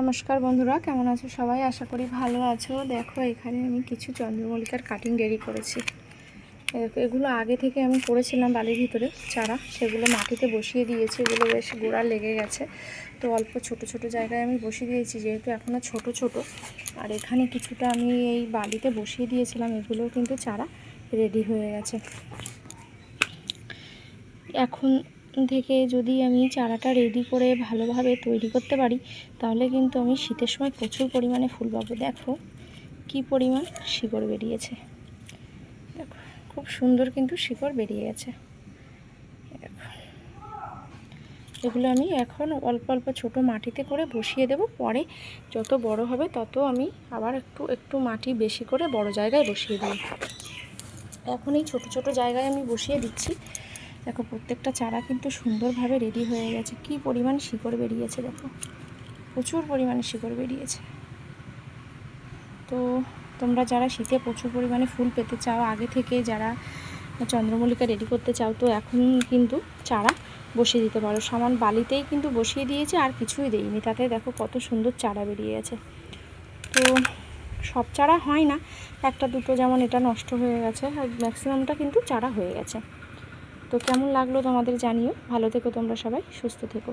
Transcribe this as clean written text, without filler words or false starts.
নমস্কার বন্ধুরা, কেমন আছো সবাই? আশা করি ভালো আছো। দেখো এখানে আমি কিছু চন্দ্রমল্লিকার কাটিং রেডি করেছি। এগুলো আগে থেকে আমি করেছিলাম বালির ভিতরে চারা, সেগুলো মাটিতে বসিয়ে দিয়েছি। এগুলো বেশ গোড়া লেগে গেছে, তো অল্প ছোট ছোট জায়গায় আমি বসিয়ে দিয়েছি, যেহেতু এখনও ছোট ছোট। আর এখানে কিছুটা আমি এই বালিতে বসিয়ে দিয়েছিলাম, এগুলোও কিন্তু চারা রেডি হয়ে গেছে। এখন থেকে যদি আমি চারাটা রেডি করে ভালোভাবে তৈরি করতে পারি, তাহলে কিন্তু আমি শীতের সময় প্রচুর পরিমাণে ফুল পাবো। দেখো কি পরিমাণ শিকড় বেরিয়েছে, দেখো খুব সুন্দর কিন্তু শিকড় বেরিয়ে গেছে। এগুলো আমি এখন অল্প অল্প ছোট মাটিতে করে বসিয়ে দেব। পরে যত বড় হবে তত আমি আবার একটু একটু মাটি বেশি করে বড় জায়গায় বসিয়ে দিই। এখন এই ছোট ছোট জায়গায় আমি বসিয়ে দিচ্ছি। দেখো প্রত্যেকটা চারা কিন্তু সুন্দরভাবে রেডি হয়ে গেছে। কি পরিমাণ শিকড় বেরিয়েছে, দেখো প্রচুর পরিমাণে শিকড় বেরিয়েছে। তো তোমরা যারা শীতে প্রচুর পরিমাণে ফুল পেতে চাও, আগে থেকে যারা চন্দ্রমল্লিকা রেডি করতে চাও, তো এখন কিন্তু চারা বসিয়ে দিতে পারো। সমান বালিতেই কিন্তু বসিয়ে দিয়েছে, আর কিছুই দেইনি, তাতে দেখো কত সুন্দর চারা বেরিয়ে গেছে। তো সব চারা হয় না, একটা দুটো যেমন এটা নষ্ট হয়ে গেছে, আর ম্যাক্সিমামটা কিন্তু চারা হয়ে গেছে। তো কেমন লাগলো তোমাদের জানিও। ভালো থেকো তোমরা সবাই, সুস্থ থেকো।